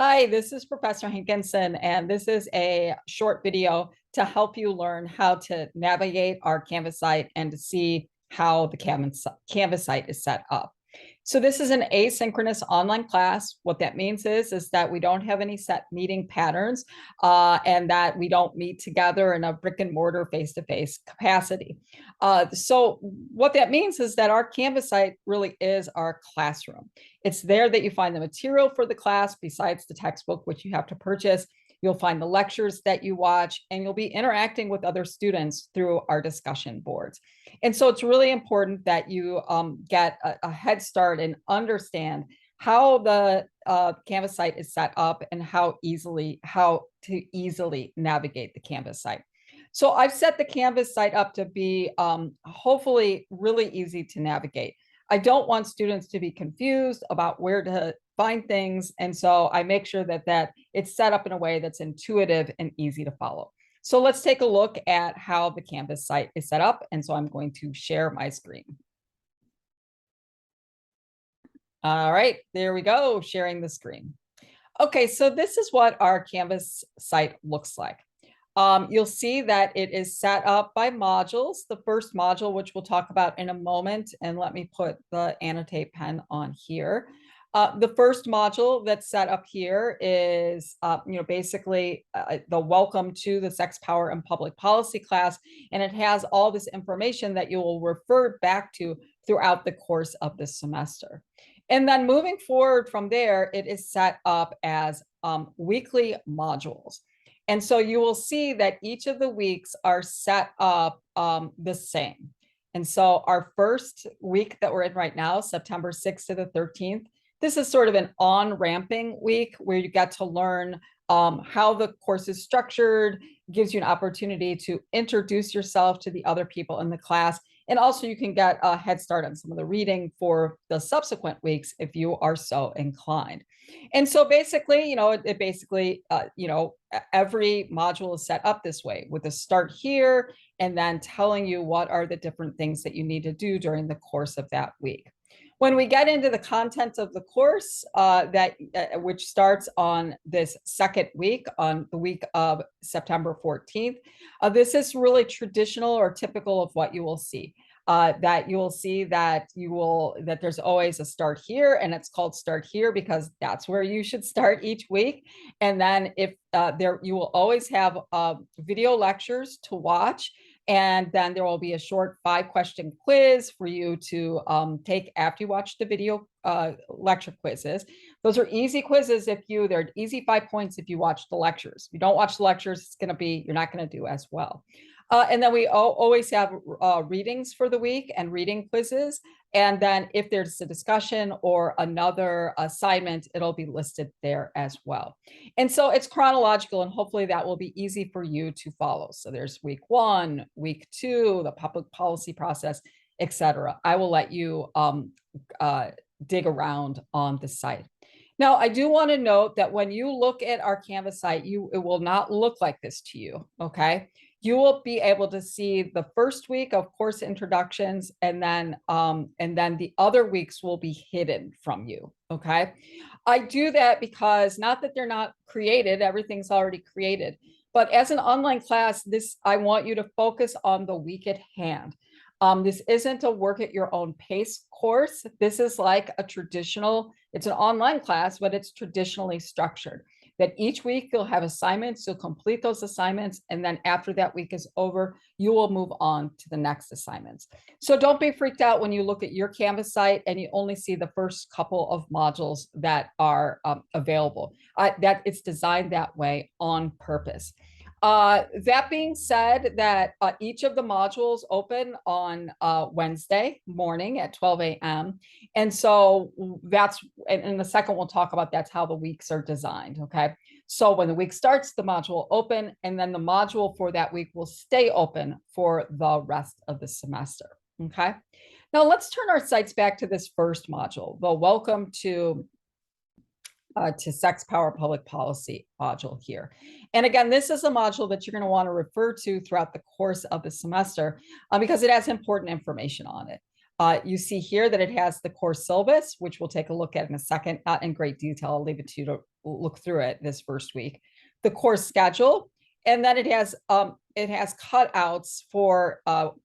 Hi, this is Professor Hankinson, and this is a short video to help you learn how to navigate our Canvas site and to see how the Canvas site is set up. So this is an asynchronous online class. What that means is that we don't have any set meeting patterns and that we don't meet together in a brick and mortar face-to-face capacity. So what that means is that our Canvas site really is our classroom. It's there that you find the material for the class besides the textbook, which you have to purchase. You'll find the lectures that you watch, and you'll be interacting with other students through our discussion boards. And so it's really important that you get a head start and understand how the Canvas site is set up and how to easily navigate the Canvas site. So I've set the Canvas site up to be hopefully really easy to navigate. I don't want students to be confused about where to find things. And so I make sure that it's set up in a way that's intuitive and easy to follow. So let's take a look at how the Canvas site is set up. And so I'm going to share my screen. All right, there we go, sharing the screen. Okay, so this is what our Canvas site looks like. You'll see that it is set up by modules. The first module, which we'll talk about in a moment, and let me put the annotate pen on here. The first module that's set up here is, basically the welcome to the Sex, Power, and Public Policy class, and it has all this information that you will refer back to throughout the course of the semester. And then moving forward from there, it is set up as weekly modules. And so you will see that each of the weeks are set up the same. And so our first week that we're in right now, September 6th to the 13th, this is sort of an on-ramping week where you get to learn how the course is structured, gives you an opportunity to introduce yourself to the other people in the class. And also you can get a head start on some of the reading for the subsequent weeks if you are so inclined. And so basically, every module is set up this way with a start here and then telling you what are the different things that you need to do during the course of that week. When we get into the content of the course, which starts on this second week, on the week of September 14th, this is really traditional or typical of what you will see. That you will see that there's always a start here, and it's called start here because that's where you should start each week. And then if you will always have video lectures to watch. And then there will be a short 5-question quiz for you to take after you watch the video lecture quizzes. Those are easy quizzes they're easy 5 points if you watch the lectures. If you don't watch the lectures, you're not going to do as well. And then we always have readings for the week and reading quizzes. And then if there's a discussion or another assignment, it'll be listed there as well. And so it's chronological, and hopefully that will be easy for you to follow. So there's week 1, week 2, the public policy process, etc. I will let you dig around on the site. Now, I do want to note that when you look at our Canvas site, it will not look like this to you, okay? You will be able to see the first week of course introductions, and then the other weeks will be hidden from you, okay? I do that because not that they're not created, everything's already created, but as an online class, I want you to focus on the week at hand. This isn't a work at your own pace course. This is like it's an online class, but it's traditionally structured. That each week you'll have assignments, you'll complete those assignments, and then after that week is over, you will move on to the next assignments. So don't be freaked out when you look at your Canvas site and you only see the first couple of modules that are available. That it's designed that way on purpose. That being said, that each of the modules open on Wednesday morning at 12 a.m. And so in the second, we'll talk about that's how the weeks are designed, okay? So when the week starts, the module will open, and then the module for that week will stay open for the rest of the semester, okay? Now let's turn our sights back to this first module, the welcome to Sex, Power, Public Policy module here. And again, this is a module that you're going to want to refer to throughout the course of the semester because it has important information on it. You see here that it has the course syllabus, which we'll take a look at in a second, not in great detail. I'll leave it to you to look through it this first week. The course schedule, and then it has cutouts for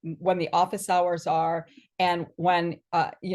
when the office hours are and when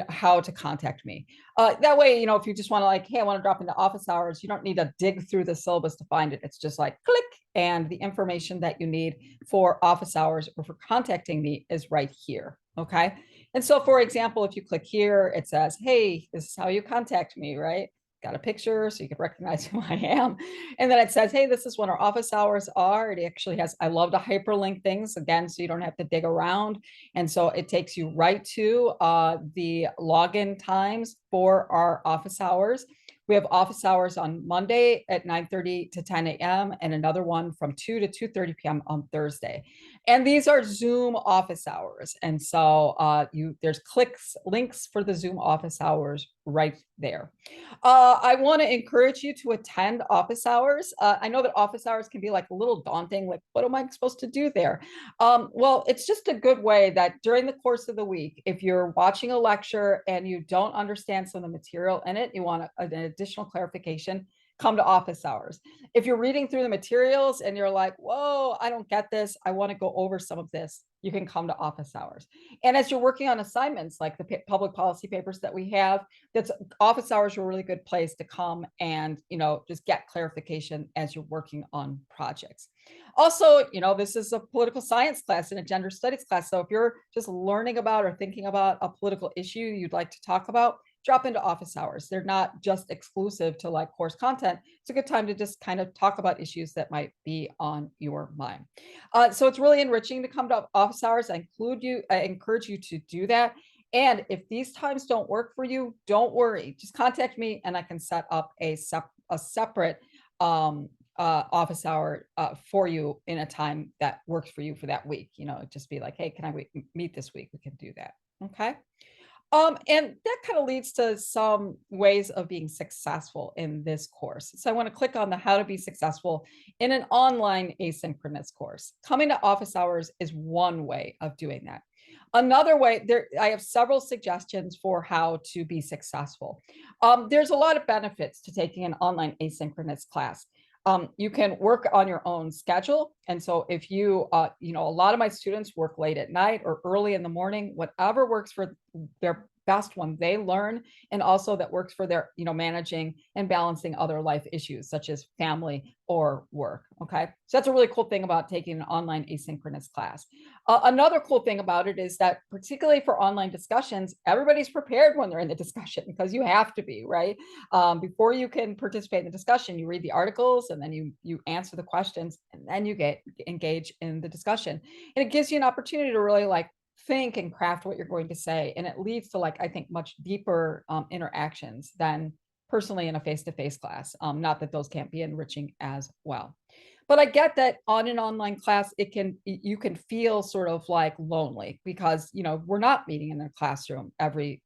how to contact me. That way, if you just want to like, hey, I want to drop into office hours, you don't need to dig through the syllabus to find it. It's just like click, and the information that you need for office hours or for contacting me is right here. Okay. And so, for example, if you click here, it says, hey, this is how you contact me, right? Got a picture so you can recognize who I am. And then it says, hey, this is when our office hours are. It actually has, I love to hyperlink things again, so you don't have to dig around. And so it takes you right to the login times for our office hours. We have office hours on Monday at 9:30 to 10 a.m. and another one from 2 to 2:30 p.m. on Thursday. And these are Zoom office hours. And so there's links for the Zoom office hours right there. I want to encourage you to attend office hours. I know that office hours can be like a little daunting, like, what am I supposed to do there? Well, it's just a good way that during the course of the week, if you're watching a lecture and you don't understand some of the material in it, you want an additional clarification, come to office hours. If you're reading through the materials and you're like, whoa, I don't get this, I want to go over some of this, you can come to office hours. And as you're working on assignments like the public policy papers that we have, that's office hours are a really good place to come and just get clarification as you're working on projects. Also, this is a political science class and a gender studies class. So if you're just learning about or thinking about a political issue you'd like to talk about, drop into office hours. They're not just exclusive to like course content. It's a good time to just kind of talk about issues that might be on your mind. So it's really enriching to come to office hours. I encourage you to do that. And if these times don't work for you, don't worry. Just contact me and I can set up a separate office hour for you in a time that works for you for that week. Just be like, hey, can I meet this week? We can do that. Okay. And that kind of leads to some ways of being successful in this course. So I want to click on the how to be successful in an online asynchronous course. Coming to office hours is one way of doing that. Another way, I have several suggestions for how to be successful. There's a lot of benefits to taking an online asynchronous class. You can work on your own schedule. And so if a lot of my students work late at night or early in the morning, whatever works for their best one, they learn, and also that works for their, managing and balancing other life issues such as family or work. Okay. So that's a really cool thing about taking an online asynchronous class. Another cool thing about it is that particularly for online discussions, everybody's prepared when they're in the discussion because you have to be, right? Before you can participate in the discussion, you read the articles and then you answer the questions and then you get engaged in the discussion. And it gives you an opportunity to really like think and craft what you're going to say. And it leads to I think much deeper interactions than personally in a face-to-face class. Not that those can't be enriching as well. But I get that on an online class, you can feel sort of like lonely because, we're not meeting in a classroom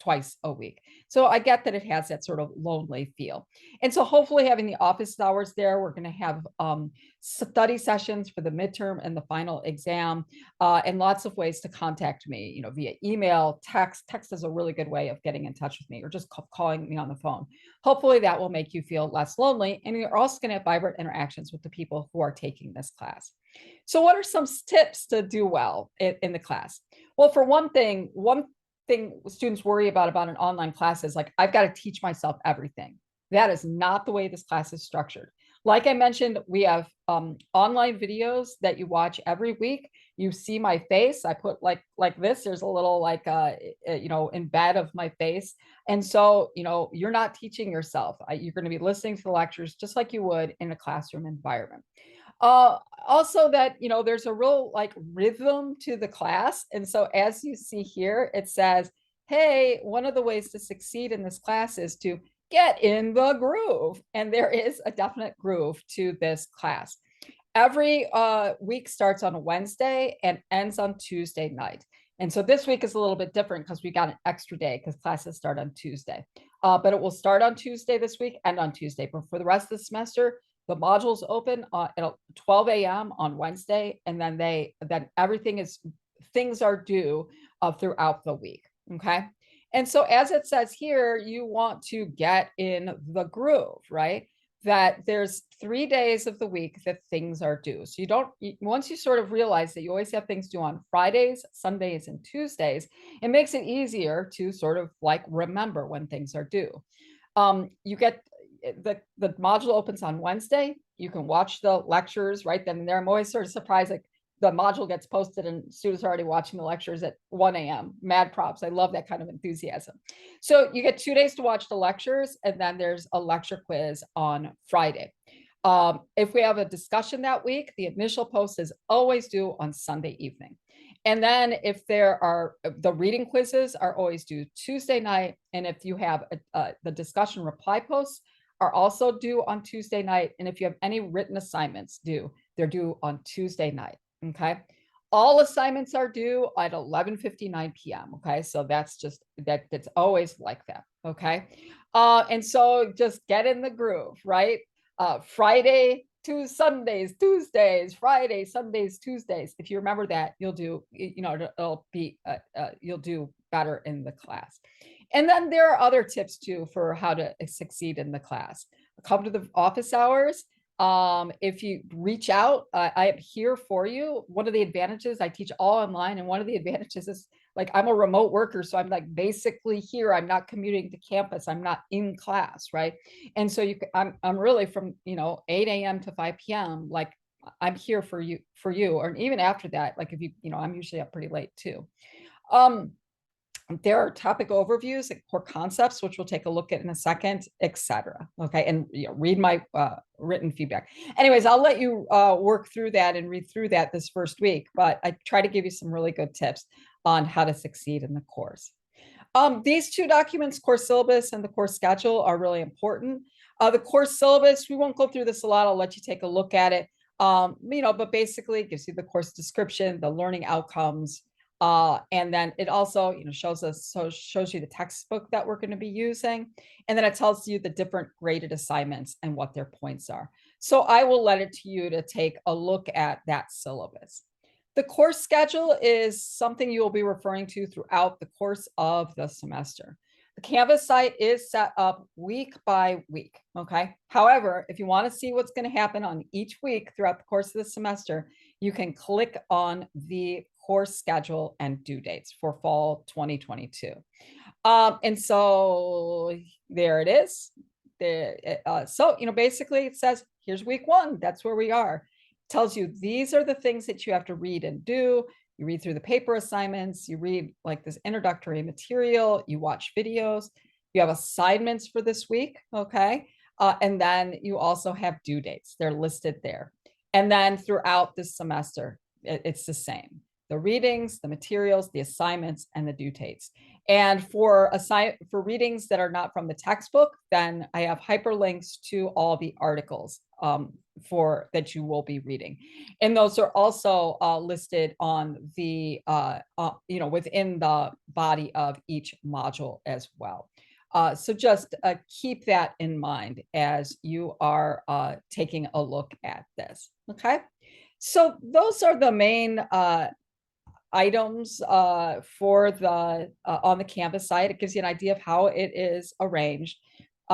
twice a week. So I get that it has that sort of lonely feel. And so hopefully having the office hours there, we're going to have study sessions for the midterm and the final exam, and lots of ways to contact me, via email, text. Text is a really good way of getting in touch with me, or just calling me on the phone. Hopefully that will make you feel less lonely. And you're also going to have vibrant interactions with the people who are taking this class. So what are some tips to do well in the class? Well, for one thing students worry about an online class is like, I've got to teach myself everything. That is not the way this class is structured. Like I mentioned, we have online videos that you watch every week. You see my face. I put like this. There's a little embed of my face. And so, you're not teaching yourself. You're going to be listening to the lectures just like you would in a classroom environment. Also that, there's a real rhythm to the class. And so as you see here, it says, hey, one of the ways to succeed in this class is to get in the groove. And there is a definite groove to this class. Every week starts on a Wednesday and ends on Tuesday night. And so this week is a little bit different because we got an extra day because classes start on Tuesday. But it will start on Tuesday this week and on Tuesday. But for the rest of the semester, the modules open at 12 a.m. on Wednesday, and then things are due throughout the week. Okay. And so as it says here, you want to get in the groove, right? That there's 3 days of the week that things are due. So you don't, once you sort of realize that you always have things due on Fridays, Sundays, and Tuesdays, it makes it easier to sort of like remember when things are due. You get the module opens on Wednesday. You can watch the lectures right then and there. I'm always sort of surprised, like the module gets posted and students are already watching the lectures at 1 a.m. Mad props. I love that kind of enthusiasm. So you get 2 days to watch the lectures, and then there's a lecture quiz on Friday. If we have a discussion that week, the initial post is always due on Sunday evening. And then if there are, the reading quizzes are always due Tuesday night. And if you have the discussion reply posts are also due on Tuesday night. And if you have any written assignments due, they're due on Tuesday night. Okay. All assignments are due at 11:59 p.m. Okay. So that's just that's always like that. Okay. And so just get in the groove, right? Friday to Sundays, Tuesdays, Friday, Sundays, Tuesdays. If you remember that, you'll do, it'll be, you'll do better in the class. And then there are other tips too for how to succeed in the class. Come to the office hours. If you reach out, I am here for you. One of the advantages, I teach all online, and one of the advantages is like I'm a remote worker, so I'm like basically here. I'm not commuting to campus. I'm not in class, right? And so I'm really from 8 a.m. to 5 p.m. Like I'm here for you, or even after that. Like if I'm usually up pretty late too. There are topic overviews and core concepts, which we'll take a look at in a second, etc. Okay, and read my written feedback. Anyways, I'll let you work through that and read through that this first week, but I try to give you some really good tips on how to succeed in the course. These two documents, course syllabus and the course schedule, are really important. The course syllabus, we won't go through this a lot. I'll let you take a look at it. But basically it gives you the course description, the learning outcomes, and then it also, shows you the textbook that we're going to be using. And then it tells you the different graded assignments and what their points are. So I will let it to you to take a look at that syllabus. The course schedule is something you will be referring to throughout the course of the semester. The Canvas site is set up week by week, okay? However, if you want to see what's going to happen on each week throughout the course of the semester, you can click on the course schedule and due dates for fall 2022. And so there it is. So, basically it says, here's week 1. That's where we are. Tells you these are the things that you have to read and do. You read through the paper assignments, you read like this introductory material, you watch videos, you have assignments for this week, okay? And then you also have due dates. They're listed there. And then throughout this semester, it's the same. The readings, the materials, the assignments, and the due dates. And for readings that are not from the textbook, then I have hyperlinks to all the articles for that you will be reading. And those are also listed on the, within the body of each module as well. So just keep that in mind as you are taking a look at this, okay? So those are the main items for the on the Canvas site. It gives you an idea of how it is arranged.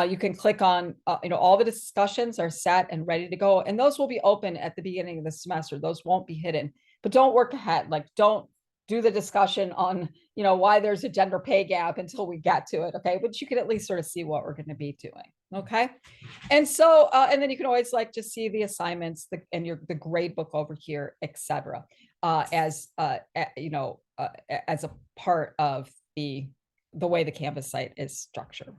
You can click on, all the discussions are set and ready to go. And those will be open at the beginning of the semester. Those won't be hidden, but don't work ahead. Like don't do the discussion on, why there's a gender pay gap until we get to it. Okay. But you can at least sort of see what we're going to be doing. Okay. And so, and then you can always just see the assignments and the grade book over here, etc. As a part of the way the Canvas site is structured.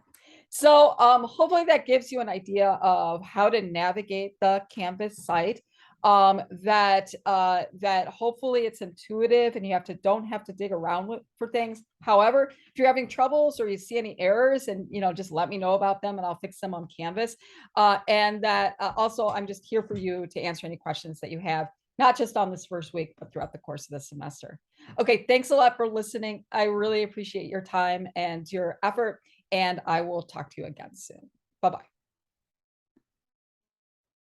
So hopefully that gives you an idea of how to navigate the Canvas site. That hopefully it's intuitive and you don't have to dig around for things. However, if you're having troubles or you see any errors, and just let me know about them and I'll fix them on Canvas. And that also I'm just here for you to answer any questions that you have, not just on this first week, but throughout the course of the semester. Okay, thanks a lot for listening. I really appreciate your time and your effort, and I will talk to you again soon. Bye-bye.